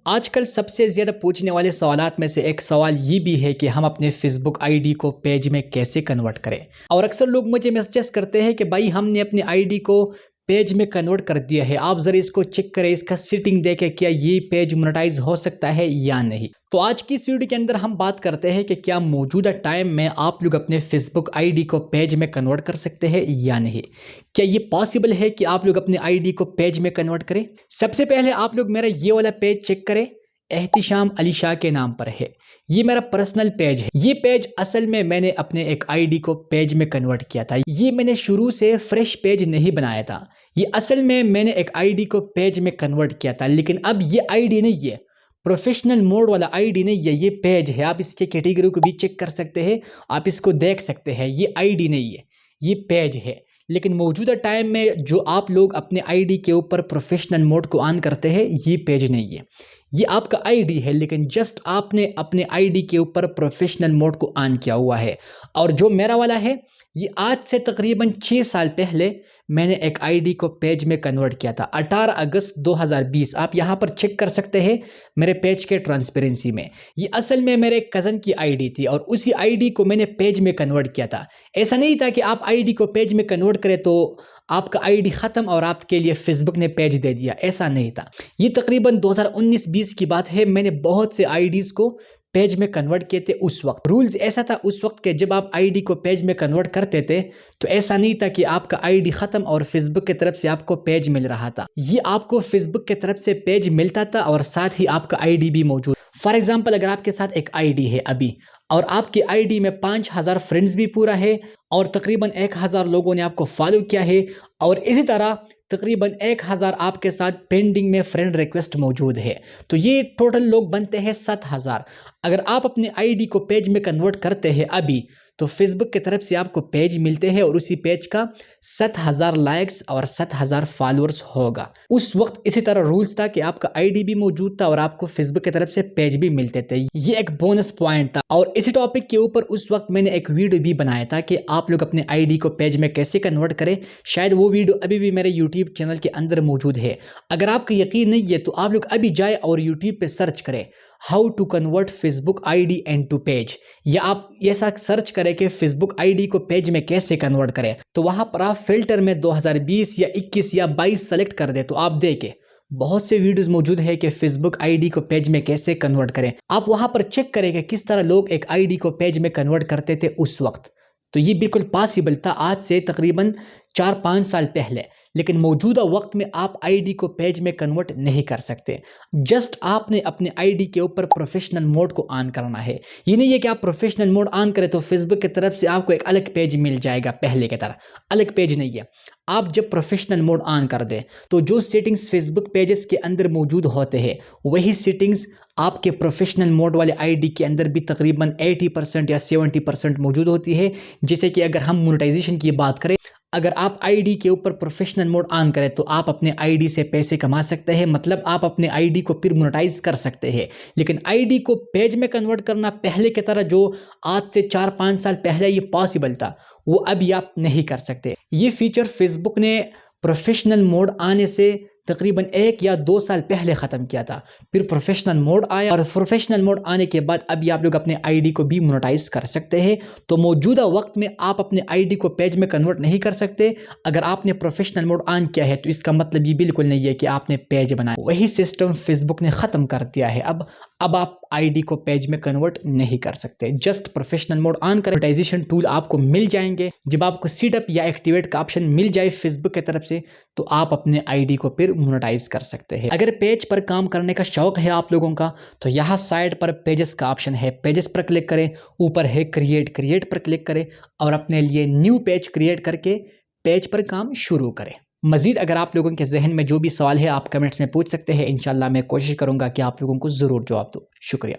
आजकल सबसे ज़्यादा पूछने वाले सवालात में से एक सवाल ये भी है कि हम अपने फेसबुक आईडी को पेज में कैसे कन्वर्ट करें। और अक्सर लोग मुझे मैसेज करते हैं कि भाई हमने अपनी आईडी को पेज में कन्वर्ट कर दिया है, आप ज़रा इसको चेक करें, इसका सेटिंग देखें क्या ये पेज मोनेटाइज हो सकता है या नहीं। तो आज की इस वीडियो के अंदर हम बात करते हैं कि क्या मौजूदा टाइम में आप लोग अपने फेसबुक आईडी को पेज में कन्वर्ट कर सकते हैं या नहीं। क्या ये पॉसिबल है कि आप लोग अपनी आईडी को पेज में कन्वर्ट करें। सबसे पहले आप लोग मेरा ये वाला पेज चेक करें, एहतिशाम अली शाह के नाम पर है। ये मेरा पर्सनल पेज है। ये पेज असल में मैंने अपने एक आईडी को पेज में कन्वर्ट किया था। ये मैंने शुरू से फ्रेश पेज नहीं बनाया था। ये असल में मैंने एक आईडी को पेज में कन्वर्ट किया था, लेकिन अब ये आईडी नहीं है, प्रोफेशनल मोड वाला आईडी नहीं है, ये पेज है। आप इसके कैटेगरी को भी चेक कर सकते हैं, आप इसको देख सकते हैं। ये आईडी नहीं है, ये पेज है। लेकिन मौजूदा टाइम में जो आप लोग अपने आईडी के ऊपर प्रोफेशनल मोड को ऑन करते हैं, ये पेज नहीं है, ये आपका आईडी है, लेकिन जस्ट आपने अपने आईडी के ऊपर प्रोफेशनल मोड को ऑन किया हुआ है। और जो मेरा वाला है, ये आज से तकरीबन 6 साल पहले मैंने एक आईडी को पेज में कन्वर्ट किया था, 18 अगस्त 2020। आप यहाँ पर चेक कर सकते हैं मेरे पेज के ट्रांसपेरेंसी में। ये असल में मेरे कज़न की आईडी थी और उसी आईडी को मैंने पेज में कन्वर्ट किया था। ऐसा नहीं था कि आप आईडी को पेज में कन्वर्ट करें तो आपका आईडी ख़त्म और आपके लिए फेसबुक ने पेज दे दिया, ऐसा नहीं था। ये तकरीबन 2019-20 की बात है। मैंने बहुत से आईडीज़ को पेज में कन्वर्ट किए थे। उस वक्त रूल्स ऐसा था उस वक्त के जब आप आईडी को पेज में कन्वर्ट करते थे तो ऐसा नहीं था कि आपका आईडी ख़त्म और फेसबुक की तरफ से आपको पेज मिल रहा था। ये आपको फेसबुक की तरफ से पेज मिलता था और साथ ही आपका आईडी भी मौजूद। फॉर एग्जाम्पल, अगर आपके साथ एक आईडी है अभी और आपकी आईडी में 5000 फ्रेंड्स भी पूरा है और तकरीबन 1000 लोगों ने आपको फॉलो किया है और इसी तरह तकरीबन 1000 आपके साथ पेंडिंग में फ्रेंड रिक्वेस्ट मौजूद है, तो ये टोटल लोग बनते हैं 7000। अगर आप अपनी आईडी को पेज में कन्वर्ट करते हैं अभी तो फेसबुक की तरफ से आपको पेज मिलते हैं और उसी पेज का 7000 लाइक्स और 7000 फॉलोअर्स होगा। उस वक्त इसी तरह रूल्स था कि आपका आईडी भी मौजूद था और आपको फेसबुक की तरफ से पेज भी मिलते थे। ये एक बोनस पॉइंट था। और इसी टॉपिक के ऊपर उस वक्त मैंने एक वीडियो भी बनाया था कि आप लोग अपने आईडी को पेज में कैसे कन्वर्ट करें। शायद वो वीडियो अभी भी मेरे यूट्यूब चैनल के अंदर मौजूद है। अगर आपको यकीन नहीं है तो आप लोग अभी जाए और यूट्यूब पे सर्च करें how to convert Facebook ID into page, या आप ऐसा सर्च करें कि फेसबुक आईडी को पेज में कैसे कन्वर्ट करें। तो वहां पर आप फिल्टर में 2020 या 21 या 22 सेलेक्ट कर दे तो आप देखें बहुत से वीडियोस मौजूद है कि फेसबुक आईडी को पेज में कैसे कन्वर्ट करें। आप वहां पर चेक करें कि किस तरह लोग एक आईडी को पेज में कन्वर्ट करते थे उस वक्त। तो ये बिल्कुल पॉसिबल था आज से तकरीबन 4-5 साल पहले। लेकिन मौजूदा वक्त में आप आईडी को पेज में कन्वर्ट नहीं कर सकते। जस्ट आपने अपने आईडी के ऊपर प्रोफेशनल मोड को ऑन करना है। ये नहीं है कि आप प्रोफेशनल मोड ऑन करें तो फेसबुक की तरफ से आपको एक अलग पेज मिल जाएगा, पहले की तरह अलग पेज नहीं है। आप जब प्रोफेशनल मोड ऑन कर दें तो जो सेटिंग्स फेसबुक पेजेस के अंदर मौजूद होते हैं वही सेटिंग्स आपके प्रोफेशनल मोड वाले आईडी के अंदर भी तकरीबन 80% या 70% मौजूद होती है। जैसे कि अगर हम मोनेटाइजेशन की बात करें, अगर आप आईडी के ऊपर प्रोफेशनल मोड ऑन करें तो आप अपने आईडी से पैसे कमा सकते हैं, मतलब आप अपने आईडी को फिर मोनेटाइज कर सकते हैं। लेकिन आईडी को पेज में कन्वर्ट करना पहले की तरह जो आज से 4-5 साल पहले ये पॉसिबल था, वो अभी आप नहीं कर सकते। ये फीचर फेसबुक ने प्रोफेशनल मोड आने से तकरीबन 1 या 2 साल पहले ख़त्म किया था। फिर प्रोफेशनल मोड आया और प्रोफेशनल मोड आने के बाद अभी आप लोग अपने आईडी को भी मोनेटाइज कर सकते हैं। तो मौजूदा वक्त में आप अपने आईडी को पेज में कन्वर्ट नहीं कर सकते। अगर आपने प्रोफेशनल मोड ऑन किया है तो इसका मतलब ये बिल्कुल नहीं है कि आपने पेज बनाया। वही सिस्टम फेसबुक ने ख़त्म कर दिया है। अब आप आईडी को पेज में कन्वर्ट नहीं कर सकते। जस्ट प्रोफेशनल मोड ऑन करें, मोनेटाइजेशन टूल आपको मिल जाएंगे। जब आपको सीटअप या एक्टिवेट का ऑप्शन मिल जाए फेसबुक की तरफ से तो आप अपने आईडी को फिर मोनेटाइज कर सकते हैं। अगर पेज पर काम करने का शौक है आप लोगों का तो यहाँ साइड पर पेजेस का ऑप्शन है, पेजेस पर क्लिक करें, ऊपर है क्रिएट पर क्लिक करें और अपने लिए न्यू पेज क्रिएट करके पेज पर काम शुरू करें। मज़ीद अगर आप लोगों के जहन में जो भी सवाल है आप कमेंट्स में पूछ सकते हैं। इंशाल्लाह मैं कोशिश करूँगा कि आप लोगों को ज़रूर जवाब दूँ। शुक्रिया।